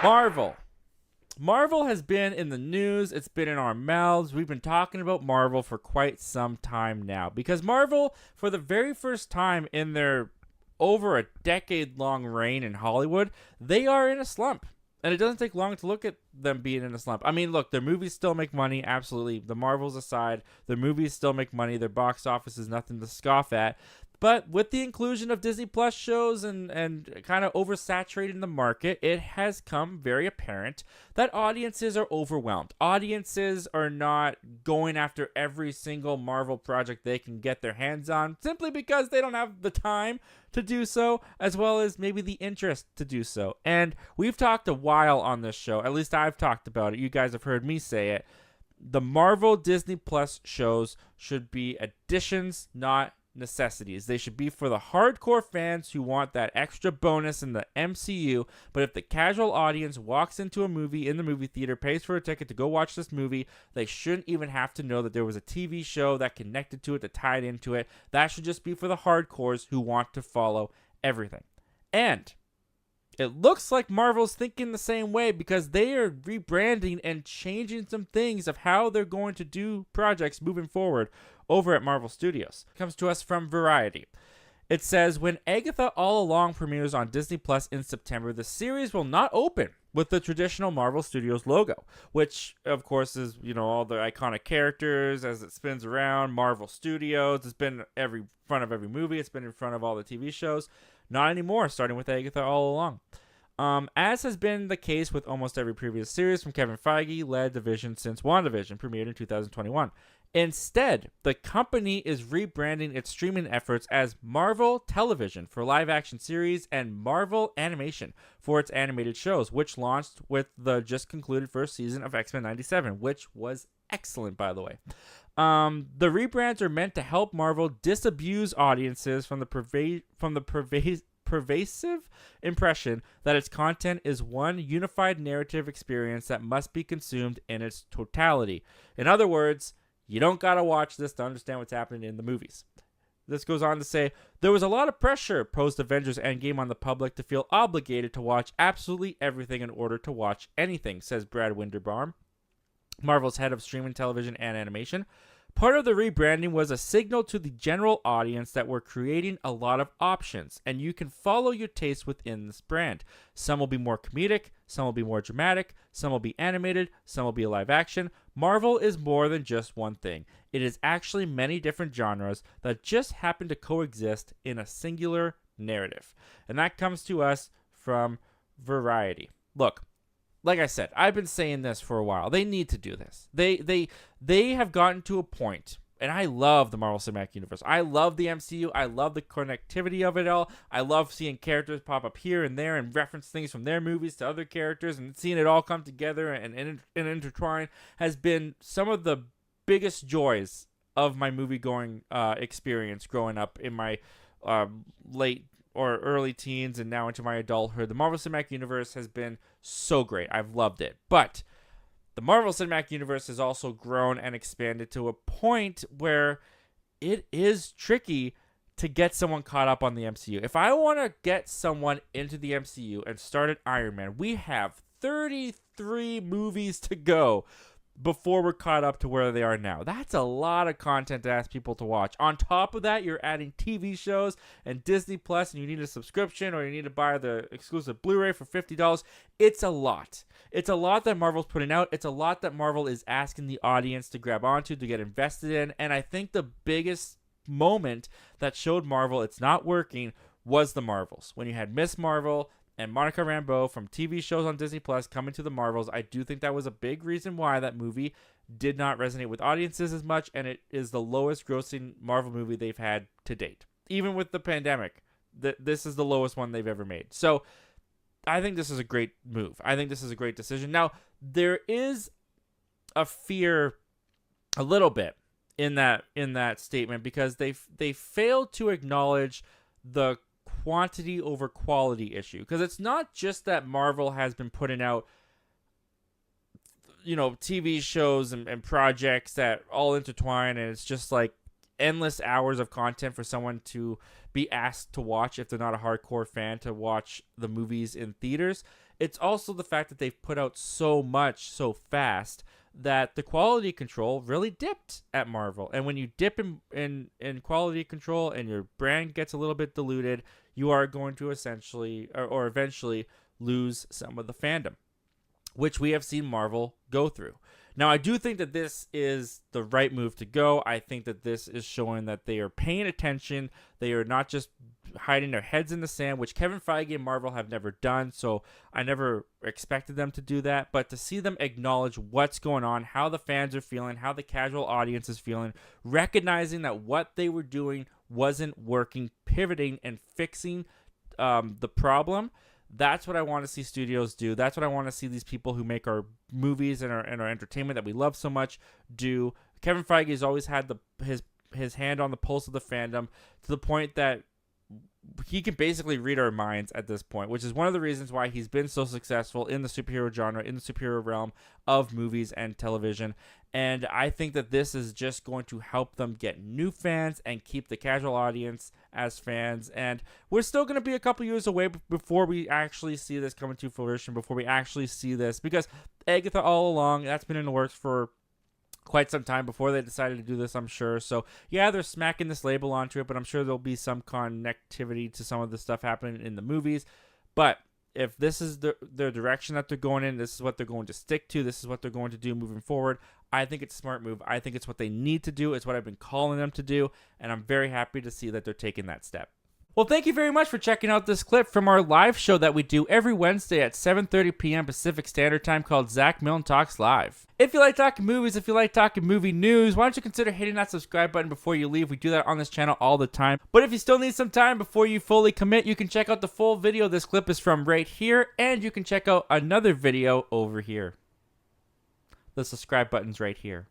Marvel. Marvel has been in the news. It's been in our mouths. We've been talking about Marvel for quite some time now because Marvel, for the very first time in their over a decade-long reign in Hollywood, they are in a slump. And it doesn't take long to look at them being in a slump. I mean, look, their movies still make money, absolutely. The Marvels aside, their movies still make money. Their box office is nothing to scoff at. But with the inclusion of Disney Plus shows and kind of oversaturating the market, it has come very apparent that audiences are overwhelmed. Audiences are not going after every single Marvel project they can get their hands on simply because they don't have the time to do so, as well as maybe the interest to do so. And we've talked a while on this show, at least I've talked about it. You guys have heard me say it. The Marvel Disney Plus shows should be additions, not necessities. They should be for the hardcore fans who want that extra bonus in the MCU, but if the casual audience walks into a movie in the movie theater, pays for a ticket to go watch this movie, they shouldn't even have to know that there was a TV show that connected to it, that tied into it. That should just be for the hardcores who want to follow everything. And it looks like Marvel's thinking the same way because they are rebranding and changing some things of how they're going to do projects moving forward over at Marvel Studios. It comes to us from Variety. It says, when Agatha All Along premieres on Disney Plus in September, the series will not open with the traditional Marvel Studios logo, which, of course, is, all the iconic characters as it spins around. Marvel Studios. It's been front of every movie. It's been in front of all the TV shows. Not anymore, starting with Agatha All Along. As has been the case with almost every previous series from Kevin Feige, led division since WandaVision premiered in 2021. Instead, the company is rebranding its streaming efforts as Marvel Television for live-action series and Marvel Animation for its animated shows, which launched with the just concluded first season of X-Men 97, which was excellent, by the way. The rebrands are meant to help Marvel disabuse audiences from the pervasive impression that its content is one unified narrative experience that must be consumed in its totality. In other words, you don't gotta watch this to understand what's happening in the movies. This goes on to say, there was a lot of pressure post-Avengers Endgame on the public to feel obligated to watch absolutely everything in order to watch anything, says Brad Winderbaum, Marvel's head of streaming television and animation. Part of the rebranding was a signal to the general audience that we're creating a lot of options, and you can follow your taste within this brand. Some will be more comedic, some will be more dramatic, some will be animated, some will be live action. Marvel is more than just one thing. It is actually many different genres that just happen to coexist in a singular narrative. And that comes to us from Variety. Look, like I said, I've been saying this for a while. They need to do this. They have gotten to a point, and I love the Marvel Cinematic Universe. I love the MCU. I love the connectivity of it all. I love seeing characters pop up here and there and reference things from their movies to other characters, and seeing it all come together and intertwine has been some of the biggest joys of my movie-going experience growing up in my late or early teens and now into my adulthood. The Marvel Cinematic Universe has been so great. I've loved it. But the Marvel Cinematic Universe has also grown and expanded to a point where it is tricky to get someone caught up on the MCU. If I want to get someone into the MCU and start at Iron Man, we have 33 movies to go before we're caught up to where they are now. That's a lot of content to ask people to watch. On top of that, you're adding TV shows and Disney Plus, and you need a subscription or you need to buy the exclusive Blu-ray for $50. It's a lot. It's a lot that Marvel's putting out. It's a lot that Marvel is asking the audience to grab onto, to get invested in. And I think the biggest moment that showed Marvel it's not working was the Marvels. When you had Miss Marvel and Monica Rambeau from TV shows on Disney Plus coming to the Marvels, I do think that was a big reason why that movie did not resonate with audiences as much, and it is the lowest grossing Marvel movie they've had to date. Even with the pandemic, this is the lowest one they've ever made. So I think this is a great move. I think this is a great decision. Now, there is a fear a little bit in that statement because they failed to acknowledge the quantity over quality issue, because it's not just that Marvel has been putting out TV shows and projects that all intertwine, and it's just like endless hours of content for someone to be asked to watch if they're not a hardcore fan to watch the movies in theaters. it's also the fact that they've put out so much so fast that the quality control really dipped at Marvel. And when you dip in quality control and your brand gets a little bit diluted, you are going to essentially or eventually lose some of the fandom, which we have seen Marvel go through. Now, I do think that this is the right move to go. I think that this is showing that they are paying attention. They are not just hiding their heads in the sand, which Kevin Feige and Marvel have never done. So I never expected them to do that. But to see them acknowledge what's going on, how the fans are feeling, how the casual audience is feeling, recognizing that what they were doing wasn't working, pivoting and fixing the problem. That's what I want to see studios do. That's what I want to see these people who make our movies and our entertainment that we love so much do. Kevin Feige has always had his hand on the pulse of the fandom to the point that he can basically read our minds at this point, which is one of the reasons why he's been so successful in the superhero genre, in the superhero realm of movies and television. And I think that this is just going to help them get new fans and keep the casual audience as fans. And we're still going to be a couple years away before we actually see this come into fruition, before we actually see this, because Agatha all along, that's been in the works for quite some time before they decided to do this, I'm sure. So yeah, they're smacking this label onto it, but I'm sure there'll be some connectivity to some of the stuff happening in the movies. But if this is their direction that they're going in, this is what they're going to stick to, this is what they're going to do moving forward, I think it's a smart move. I think it's what they need to do. It's what I've been calling them to do, and I'm very happy to see that they're taking that step. Well, thank you very much for checking out this clip from our live show that we do every Wednesday at 7:30 p.m. Pacific Standard Time called Zach Milne Talks Live. If you like talking movies, if you like talking movie news, why don't you consider hitting that subscribe button before you leave? We do that on this channel all the time. But if you still need some time before you fully commit, you can check out the full video this clip is from right here, and you can check out another video over here. The subscribe button's right here.